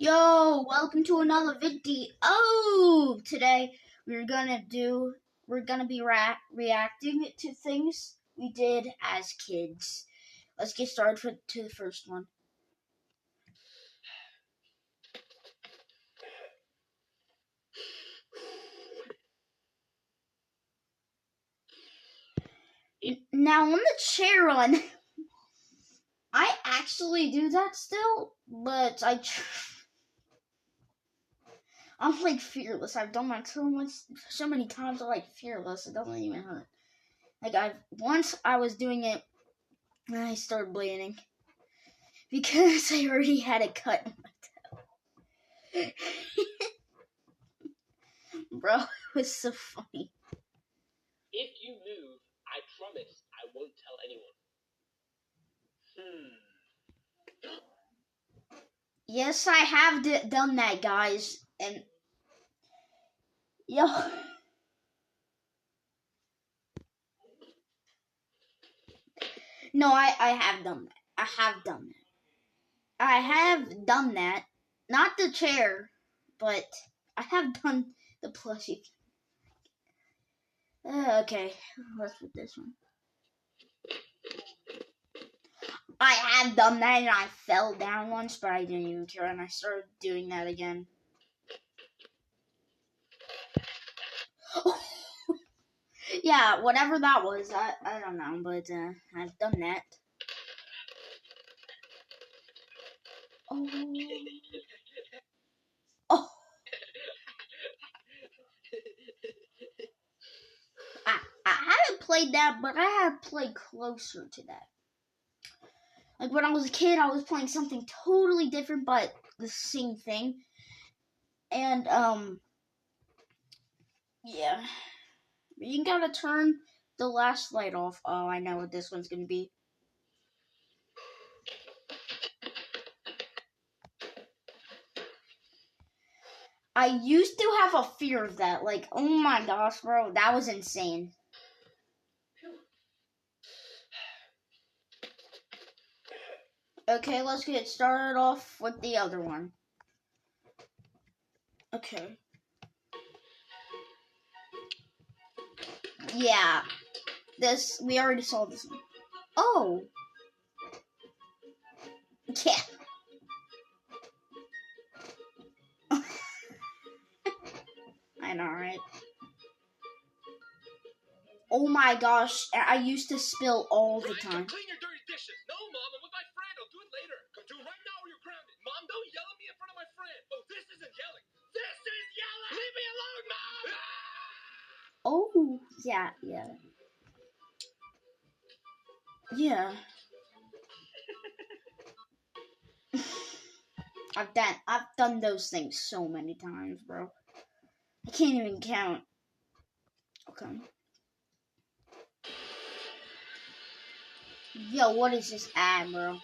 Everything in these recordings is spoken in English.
Yo, welcome to another video. Oh, today we're gonna be reacting to things we did as kids. Let's get started to the first one. Now on the chair run, I actually do that still, but I'm like fearless. I've done that so many times. I'm like fearless. It doesn't even hurt. Like once I was doing it, and I started bleeding because I already had a cut in my toe. Bro, it was so funny. If you move, I promise I won't tell anyone. Yes, I have done that, guys. And yo, no, I have done that. I have done that. Not the chair, but I have done the plushie. Okay, let's put this one. I have done that, and I fell down once, but I didn't even care, and I started doing that again. Yeah, whatever that was, I don't know, but I've done that. Oh. Oh. I haven't played that, but I have played closer to that. Like when I was a kid, I was playing something totally different, but the same thing. And yeah. You gotta turn the last light off. Oh, I know what this one's gonna be. I used to have a fear of that. Like, oh my gosh, bro, that was insane. Okay, let's get started off with the other one. Okay. Yeah. We already saw this one. Oh. Yeah. I know, right? Oh my gosh, I used to spill all the time. Clean your dirty dishes. No, Mom, I'm with my friend. I'll do it later. Come do it right now or you're grounded. Mom, don't yell at me in front of my friend. Oh, this isn't yelling. This is yelling. Leave me alone, Mom. Oh, yeah. Yeah. I've done those things so many times, bro. I can't even count. Okay. Yo, what is this ad, bro? I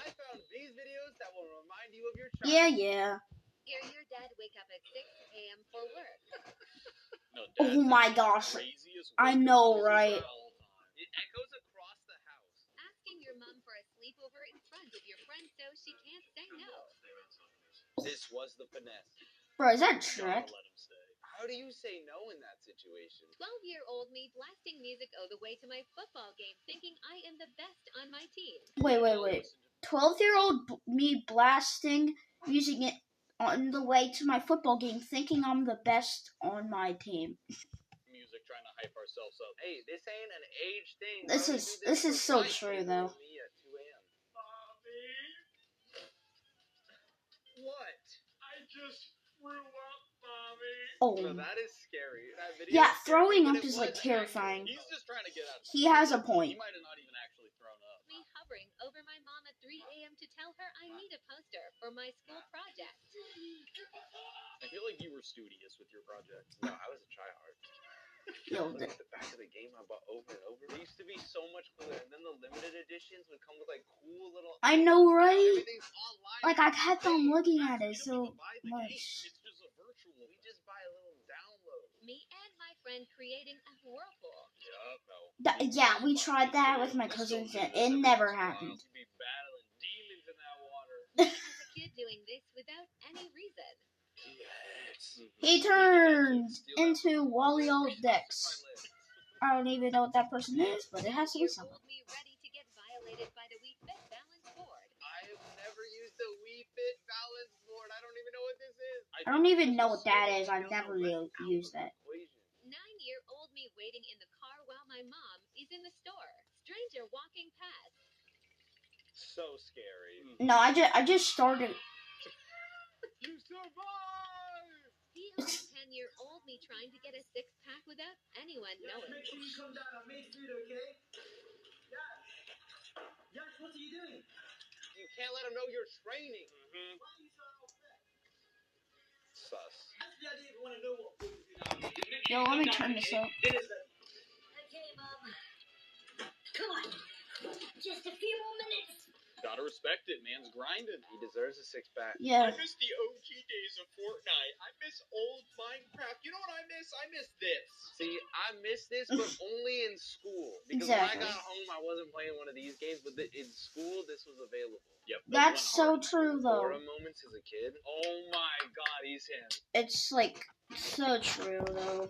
found these videos that will remind you of your child. Yeah. Hear your dad wake up at 6 a.m. for work. No, Dad, Oh my gosh. I know, right? It echoes across the house. Asking your mom for a sleepover in front of your friend so she can't say no. This was the finesse. Bro, is that Shrek? How do you say no in that situation? 12-year-old me blasting music all the way to my football game thinking I am the best on my team. Wait. 12-year-old me blasting music on the way to my football game thinking I'm the best on my team. Music trying to hype ourselves up. Hey, this ain't an age thing. This is so true though. What? I just threw up, Mommy. Oh. No, that is scary. That video Yeah, is scary, throwing but up it is was like terrifying. He's just trying to get out. He has a point. He might have not even actually thrown up. Me hovering over my mom at 3 a.m. to tell her I need a poster for my school project. I feel like you were studious with your project. No, I was a tryhard. Yo, Look at the back of the game I bought over and over. They used to be so much cooler, and then the limited editions would come with like cool little. I know, right? Everything's online. Like I kept on looking at it so much. It's just a virtual. We just buy a little download. Me and my friend creating a whirlpool. Yeah, we tried that with my cousins and it never happened. race without any reason. Yes. He turns into Wally Dex. I don't even know what that person is, but it has to be someone. Me ready to get violated by the Wii Fit balance board. I have never used the Wii Fit balance board. I don't even know what this is. I don't even know what that is. I've never really used that. 9-year-old me waiting in the car while my mom is in the store. Stranger walking past. So scary. No, I just started. You survived! See only 10-year-old me trying to get a six-pack without anyone knowing. Make sure you come down on Main Street, okay? Yes. Yes, what are you doing? You can't let them know you're training. Why are you so upset? Sus. Actually, I didn't even want to know what food you now. Yo, let me turn this up. Dinner's ready. Okay, Mom. Come on. Just a few more minutes. Gotta respect it, man's grinding. He deserves a six-pack. Yeah. I miss the OG days of Fortnite. I miss old Minecraft. You know what I miss? I miss this. See, I miss this, but only in school. Because Exactly. when I got home, I wasn't playing one of these games, but in school, this was available. Yep. That's so true, though. Aura moments as a kid. Oh my god, he's him. It's like so true, though.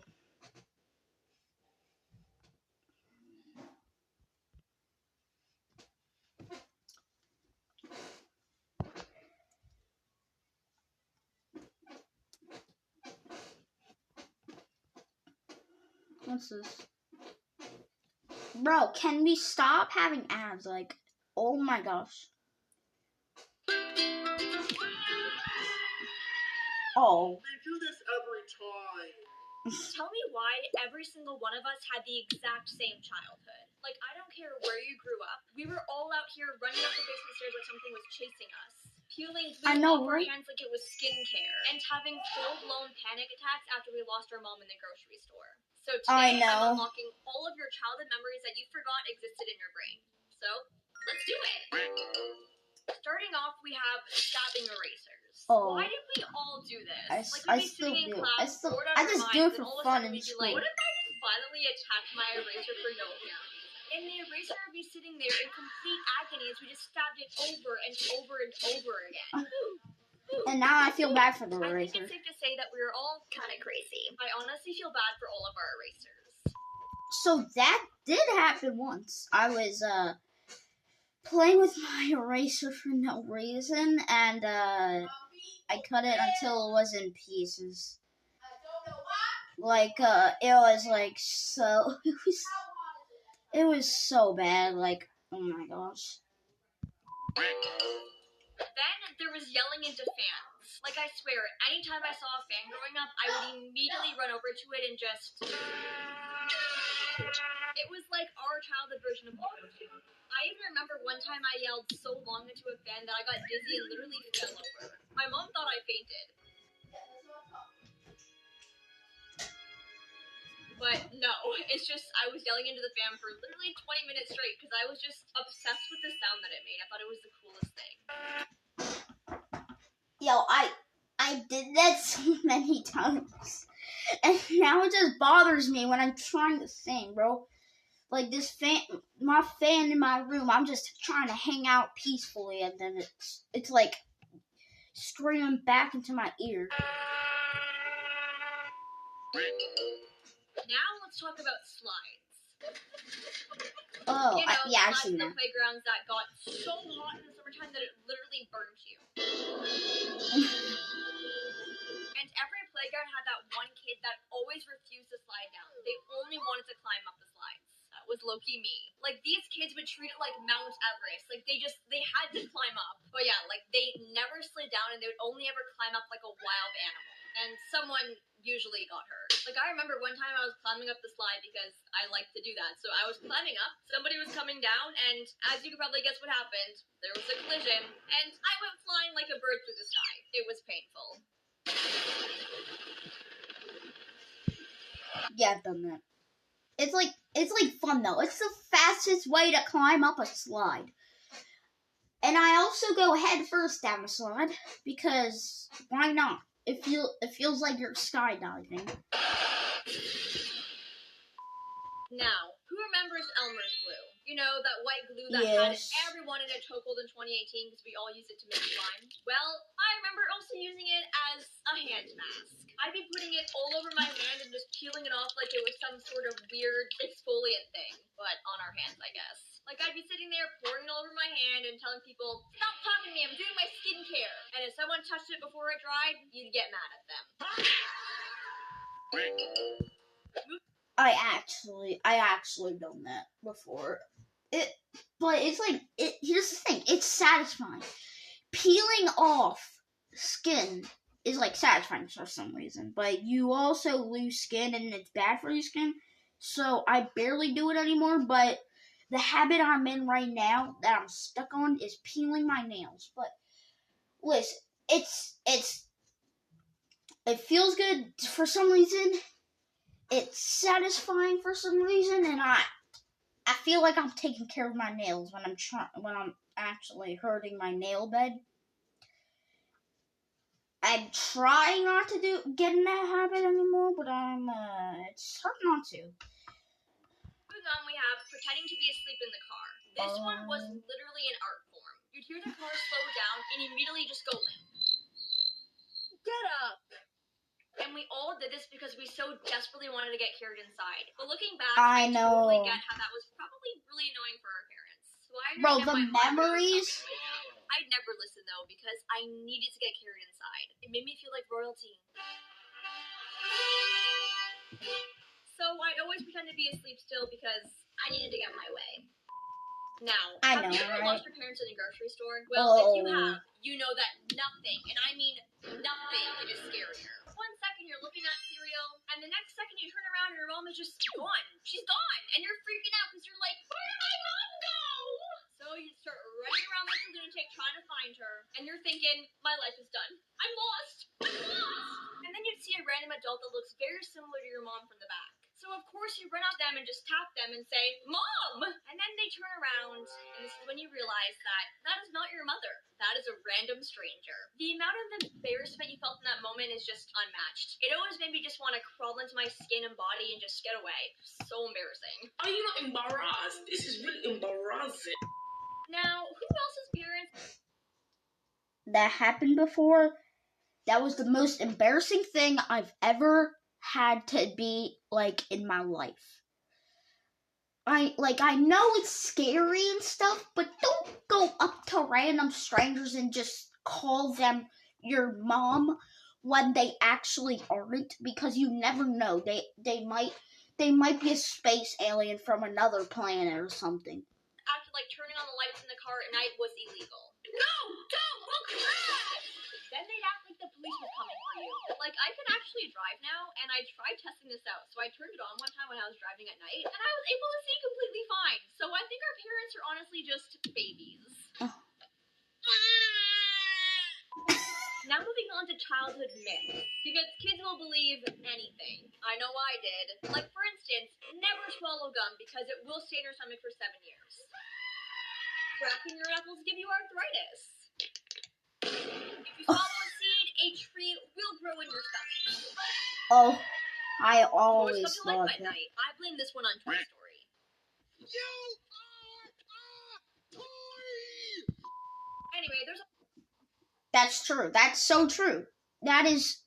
What's this? Bro, can we stop having ads? Like, oh my gosh. Oh. We do this every time. Tell me why every single one of us had the exact same childhood. Like, I don't care where you grew up. We were all out here running up the basement stairs like something was chasing us. Peeling I glue know, off our right? hands like it was skincare. And having full-blown panic attacks after we lost our mom in the grocery store. So I today, know. I'm unlocking all of your childhood memories that you forgot existed in your brain. So, let's do it! Starting off, we have stabbing erasers. Oh. Why did we all do this? I Like, we'd be still sitting in do. class, bored out I of our just do it minds, for and all of a fun sudden in we'd be school. like, what if I just violently attacked my eraser for no apparent reason? And the eraser would be sitting there in complete agony as we just stabbed it over and over and over again. And now I feel bad for the I think eraser. it's safe to say that we were all kind of crazy. I honestly feel bad for all of our erasers. So that did happen once. I was playing with my eraser for no reason, and I cut it until it was in pieces. Like it was like so. It was so bad. Like, oh my gosh. Then there was yelling into fans. Like, I swear, anytime I saw a fan growing up, I would immediately run over to it and just... It was like our childhood version of Naruto. I even remember one time I yelled so long into a fan that I got dizzy and literally fell over. My mom thought I fainted. But no, it's just I was yelling into the fan for literally 20 minutes straight because I was just obsessed with the sound that it made. I thought it was the coolest thing. Yo, I did that so many times, and now it just bothers me when I'm trying to sing, bro. Like this fan, my fan in my room. I'm just trying to hang out peacefully, and then it's like screaming back into my ear. Now let's talk about slides. Oh, You know, yeah, I've slides seen in the that. playgrounds that got so hot in the summertime that it literally burned you. And every playground had that one kid that always refused to slide down. They only wanted to climb up the slides. That was low-key me. Like, these kids would treat it like Mount Everest. Like, they had to climb up. But yeah, like, they never slid down and they would only ever climb up like a wild animal. And someone usually got hurt. Like, I remember one time I was climbing up the slide because I like to do that. So I was climbing up, somebody was coming down, and as you could probably guess what happened, there was a collision, and I went flying like a bird through the sky. It was painful. Yeah, I've done that. It's like fun though. It's the fastest way to climb up a slide. And I also go head first down the slide because why not? It feels like you're skydiving. Now, who remembers Elmer's glue? You know, that white glue that Yes. had everyone in a chokehold in 2018 because we all used it to make slime. Well, I remember also using it as a hand mask. I'd be putting it all over my hand and just peeling it off like it was some sort of weird exfoliant thing, but on our hands, I guess. Like, I'd be sitting there pouring it all over my hand and telling people, stop talking to me, I'm doing my skincare. And if someone touched it before it dried, you'd get mad at them. I actually done that before. But it's like, here's the thing, it's satisfying. Peeling off skin is like satisfying for some reason, but you also lose skin and it's bad for your skin. So I barely do it anymore, but the habit I'm in right now that I'm stuck on is peeling my nails. But listen, it feels good for some reason. It's satisfying for some reason, and I feel like I'm taking care of my nails when I'm actually hurting my nail bed. I'm trying not to get in that habit anymore, but it's hard not to. Moving on, we have pretending to be asleep in the car. This one was literally an art form. You'd hear the car slow down and immediately just go limp. Get up! And we all did this because we so desperately wanted to get carried inside. But looking back, I totally get how that was probably really annoying for our parents. So Bro, the memories. I'd never listen though because I needed to get carried inside. It made me feel like royalty. So I'd always pretend to be asleep still because I needed to get my way. Now, have you ever lost your parents in a grocery store? Well, if you have, you know that nothing, and I mean nothing, is scarier. 1 second you're looking at cereal, and the next second you turn around and your mom is just gone. She's gone, and you're freaking out because you're like, where did my mom go? So you start running around like a lunatic trying to find her, and you're thinking, my life is done. I'm lost. And then you'd see a random adult that looks very similar to your mom from the back. So of course you run up to them and just tap them and say, Mom! And then they turn around, and this is when you realize that that is not your mother. That is a random stranger. The amount of embarrassment you felt in that moment is just unmatched. It always made me just want to crawl into my skin and body and just get away. So embarrassing. Are you not embarrassed? This is really embarrassing. Now, who else's parents? That happened before. That was the most embarrassing thing I've ever had to be like in my life. I know it's scary and stuff, but don't go up to random strangers and just call them your mom when they actually aren't, because you never know. They might be a space alien from another planet or something. After like turning on the lights in the car at night was illegal. No, don't, we'll crash! Then they'd act like the police was coming for you. Like, I can actually drive now, and I tried testing this out. So I turned it on one time when I was driving at night, and I was able to see completely fine. So I think our parents are honestly just babies. Now moving on to childhood myths. Because kids will believe anything. I know I did. Like, for instance, never swallow gum because it will stay in your stomach for 7 years. Cracking your knuckles give you arthritis. If you swallow a seed, a tree will grow in your stomach. Oh, I always Toys come to thought life at that. night. I blame this one on Toy Story. You are a toy! Anyway, there's a That's true. That's so true. That is.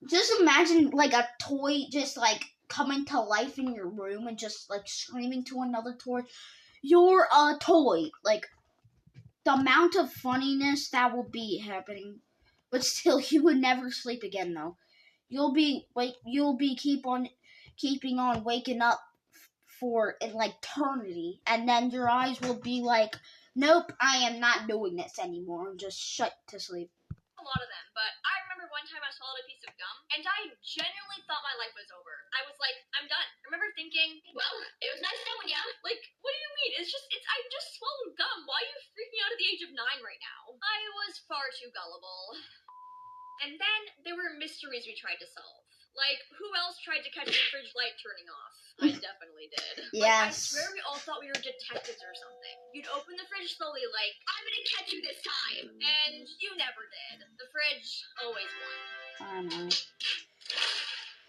Just imagine like a toy just like coming to life in your room and just like screaming to another toy, "You're a toy!" Like the amount of funniness that will be happening, but still, you would never sleep again. Though you'll be keeping on waking up for an eternity, and then your eyes will be like, nope, I am not doing this anymore, and just shut to sleep. a lot of them, but I remember one time I swallowed a piece of gum, and I genuinely thought my life was over. I was like, I'm done. I remember thinking, well, it was nice knowing ya. Like, what do you mean? I just swallowed gum. Why are you freaking out at the age of 9 right now? I was far too gullible. And then there were mysteries we tried to solve. Like, who else tried to catch the fridge light turning off? I definitely did. Yes. Like, I swear we all thought we were detectives or something. You'd open the fridge slowly like, I'm gonna catch you this time! And you never did. The fridge always won. I know.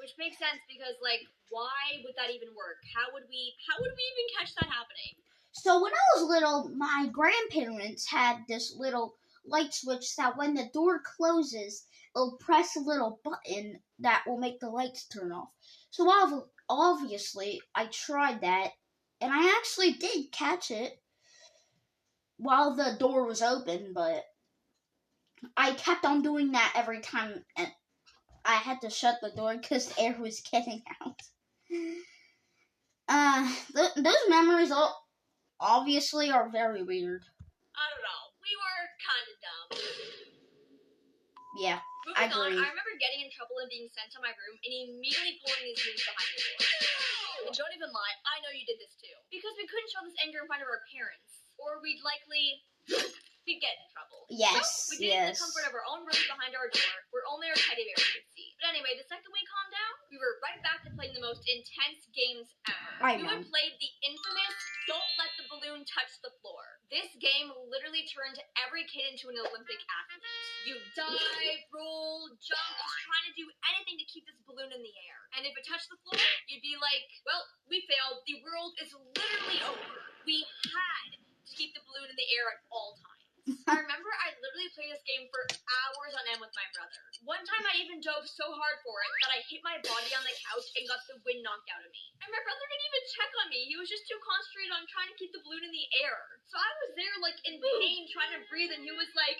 Which Which makes sense because, like, why would that even work? How would we even catch that happening? So when I was little, my grandparents had this little light switch that when the door closes, it'll press a little button that will make the lights turn off. So obviously, I tried that, and I actually did catch it while the door was open, but I kept on doing that every time, and I had to shut the door because air was getting out. Those memories obviously are very weird. I don't know. We were kind of dumb. Yeah, Moving I on, agree. I remember getting in trouble and being sent to my room and immediately pulling these moves behind the door. And don't even lie, I know you did this too. Because we couldn't show this anger in front of our parents, or we'd likely get in trouble. Yes, So we did it in the yes. comfort of our own room behind our door, where only our teddy bears could see. But anyway, the second we calmed down, we were right back to playing the most intense games ever. I We know. would play the infamous Don't Let the Balloon Touch the Floor. This game literally turned every kid into an Olympic athlete. You dive, roll, jump, just trying to do anything to keep this balloon in the air. And if it touched the floor, you'd be like, well, we failed. The world is literally over. We had to keep the balloon in the air at all times. I remember I literally played this game for hours on end with my brother. One time I even dove so hard for it that I hit my body on the couch and got the wind knocked out of me. And my brother didn't even check on me. He was just too concentrated on trying to keep the balloon in the air. So I was there like in pain trying to breathe and he was like...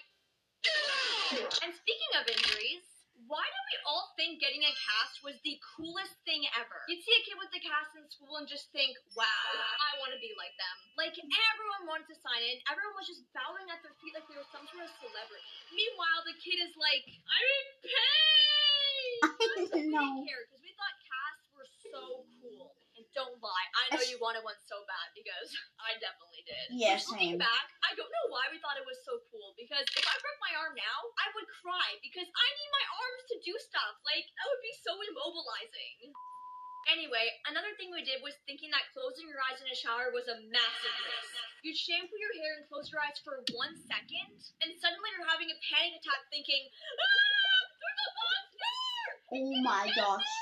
And speaking of injuries, why do we all think getting a cast was the coolest thing ever? You'd see a kid with a cast in school and just think, wow, I want to be like them. Like, everyone wanted to sign in. Everyone was just bowing at their feet like they were some sort of celebrity. Meanwhile, the kid is like, I'm in pain! I We know. didn't care because we thought casts were so cool. And don't lie, I know you wanted one so bad because I definitely did. Yeah, But looking same. back, I don't know why we thought it was so cool because if I broke my arm now, I would cry because I need my arms to do stuff. Like, that would be so immobilizing. Anyway, another thing we did was thinking that closing your eyes in a shower was a massive risk. You'd shampoo your hair and close your eyes for 1 second, and suddenly you're having a panic attack thinking, ah, there's a monster! Oh my gosh.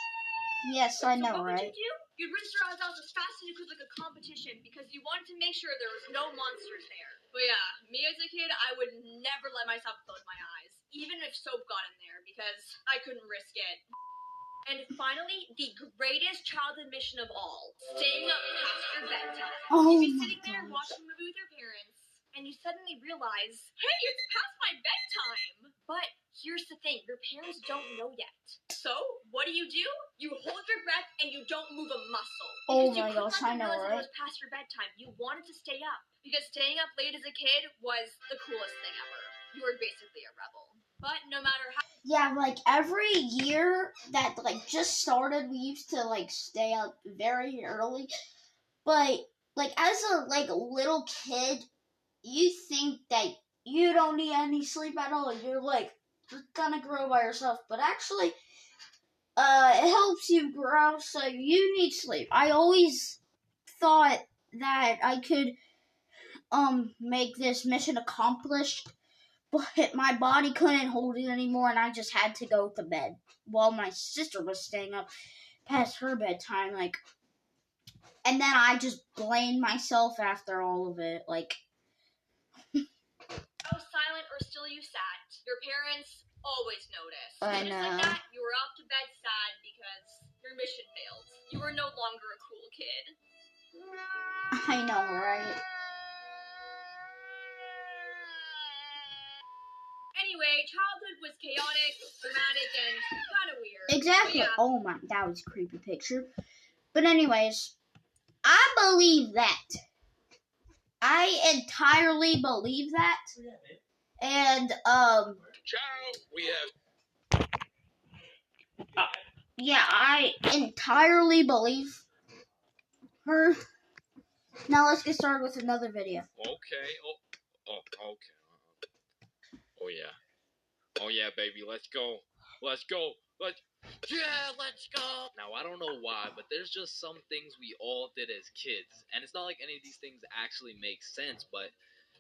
Yes, I know, So what right? would you do? You'd rinse your eyes out as fast as you could like a competition because you wanted to make sure there was no monsters there. But yeah, me as a kid, I would never let myself close my eyes, even if soap got in there, because I couldn't risk it. And finally, the greatest childhood mission of all, staying up past your bedtime. Oh You'd be my sitting there gosh. watching a movie with your parents, and you suddenly realize, hey, it's past my bedtime! But here's the thing, your parents don't know yet. So, what do? You hold your breath and you don't move a muscle. Oh Because you my couldn't gosh, let I them know, realize right? it was past your bedtime. You wanted to stay up. Because staying up late as a kid was the coolest thing ever. You were basically a rebel. But no matter how... Yeah, like every year that like just started, we used to like stay up very early. But like as a like little kid, you think that you don't need any sleep at all. You're like just gonna grow by yourself. But actually, it helps you grow, so you need sleep. I always thought that I could make this mission accomplished, but my body couldn't hold it anymore, and I just had to go to bed while my sister was staying up past her bedtime. Like, and then I just blamed myself after all of it. Like, how silent or still you sat, your parents always noticed. I And just know. like that, you were off to bed sad because your mission failed. You were no longer a cool kid. I know, right? Anyway, childhood was chaotic, dramatic, and kind of weird. Exactly. But yeah, Oh my, that was a creepy picture. But anyways, I believe that. I entirely believe that. And Ciao. We have yeah, I entirely believe her. Now let's get started with another video. okay. Okay. Oh yeah, baby. Let's go. Let's go. Let's go. Now, I don't know why, but there's just some things we all did as kids. And it's not like any of these things actually make sense, but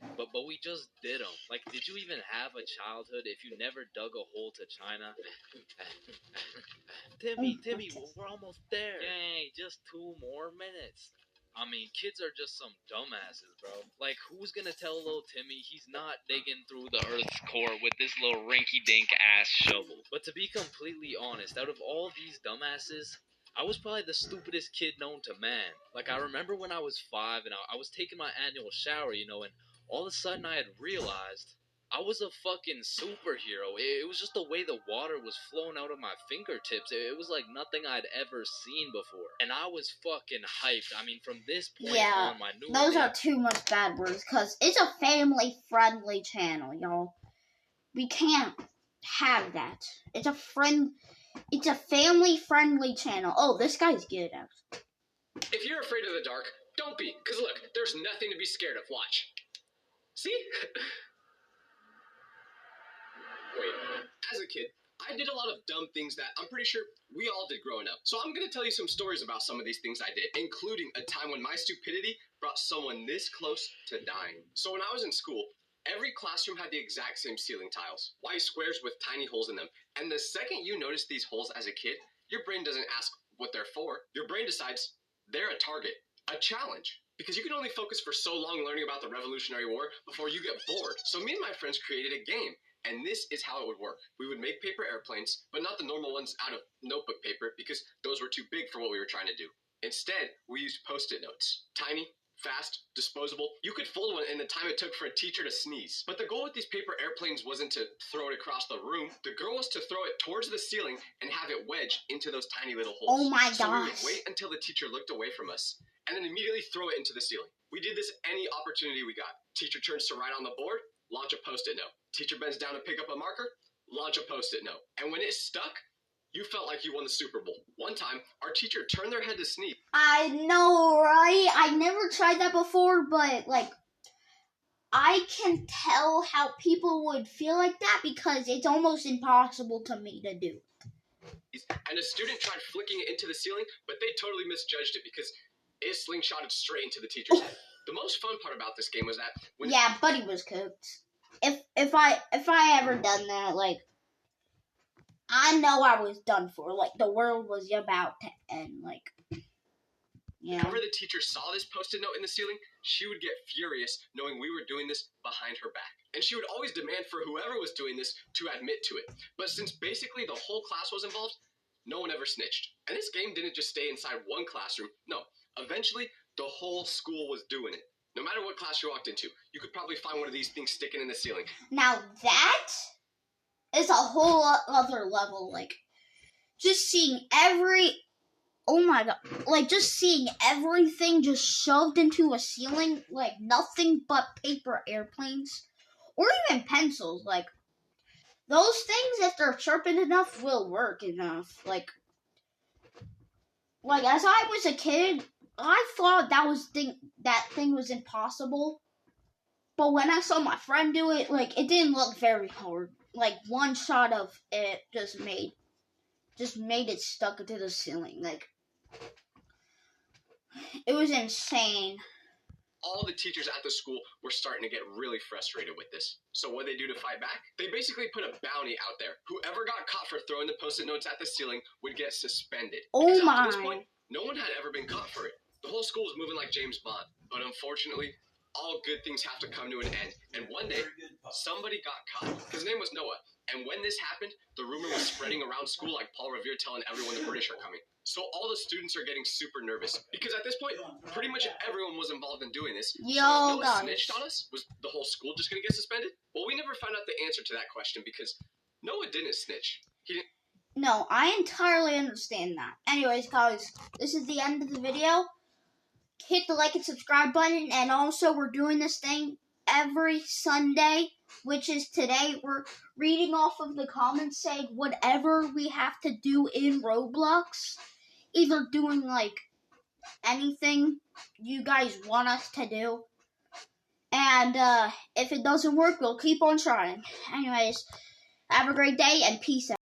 But we just did them. Like, did you even have a childhood if you never dug a hole to China? Timmy, we're almost there. Dang, just 2 more minutes. I mean, kids are just some dumbasses, bro. Like, who's gonna tell little Timmy he's not digging through the Earth's core with this little rinky-dink ass shovel? But to be completely honest, out of all these dumbasses, I was probably the stupidest kid known to man. Like, I remember when I was 5 and I was taking my annual shower, and all of a sudden I had realized I was a fucking superhero. It was just the way the water was flowing out of my fingertips. It was like nothing I'd ever seen before. And I was fucking hyped. I mean, from this point on, my new... Those are too much bad words, because it's a family-friendly channel, y'all. We can't have that. It's a family-friendly channel. Oh, this guy's good, actually. If you're afraid of the dark, don't be. Because look, there's nothing to be scared of. Watch. See? Wait, as a kid, I did a lot of dumb things that I'm pretty sure we all did growing up. So I'm going to tell you some stories about some of these things I did, including a time when my stupidity brought someone this close to dying. So when I was in school, every classroom had the exact same ceiling tiles, white squares with tiny holes in them. And the second you notice these holes as a kid, your brain doesn't ask what they're for. Your brain decides they're a target, a challenge. Because you can only focus for so long learning about the Revolutionary War before you get bored. So me and my friends created a game. And this is how it would work. We would make paper airplanes, but not the normal ones out of notebook paper because those were too big for what we were trying to do. Instead, we used Post-it notes. Tiny, fast, disposable. You could fold one in the time it took for a teacher to sneeze. But the goal with these paper airplanes wasn't to throw it across the room. The goal was to throw it towards the ceiling and have it wedge into those tiny little holes. Oh my gosh. So we would wait until the teacher looked away from us and then immediately throw it into the ceiling. We did this any opportunity we got. Teacher turns to write on the board, launch a Post-it note. Teacher bends down to pick up a marker, launch a Post-it note. And when it stuck, you felt like you won the Super Bowl. One time, our teacher turned their head to sneeze. I know, right? I never tried that before, but, like, I can tell how people would feel like that because it's almost impossible to me to do. And a student tried flicking it into the ceiling, but they totally misjudged it because it slingshotted straight into the teacher's head. The most fun part about this game was that when Buddy was cooked. If I ever done that, like, I know I was done for. Like, the world was about to end. Like, whenever the teacher saw this Post-it note in the ceiling, she would get furious knowing we were doing this behind her back. And she would always demand for whoever was doing this to admit to it. But since basically the whole class was involved, no one ever snitched. And this game didn't just stay inside one classroom. No, eventually the whole school was doing it. No matter what class you walked into, you could probably find one of these things sticking in the ceiling. Now that is a whole other level. Like, just seeing just seeing everything just shoved into a ceiling, like nothing but paper airplanes, or even pencils. Like, those things, if they're sharpened enough, will work enough. Like as I was a kid, I thought that thing was impossible. But when I saw my friend do it, like, it didn't look very hard. Like, one shot of it just made it stuck into the ceiling. Like, it was insane. All the teachers at the school were starting to get really frustrated with this. So what did they do to fight back? They basically put a bounty out there. Whoever got caught for throwing the Post-it notes at the ceiling would get suspended. Oh my. Up to this point, no one had ever been caught for it. The whole school was moving like James Bond. But unfortunately, all good things have to come to an end. And one day, somebody got caught. His name was Noah. And when this happened, the rumor was spreading around school like Paul Revere telling everyone the British are coming. So all the students are getting super nervous. Because at this point, pretty much everyone was involved in doing this. So if Noah snitched on us, was the whole school just going to get suspended? Well, we never found out the answer to that question because Noah didn't snitch. He didn't. No, I entirely understand that. Anyways, guys, this is the end of the video. Hit the like and subscribe button, and also we're doing this thing every Sunday, which is today. We're reading off of the comments saying whatever we have to do in Roblox, either doing like anything you guys want us to do, and if it doesn't work, we'll keep on trying. Anyways, have a great day and peace out.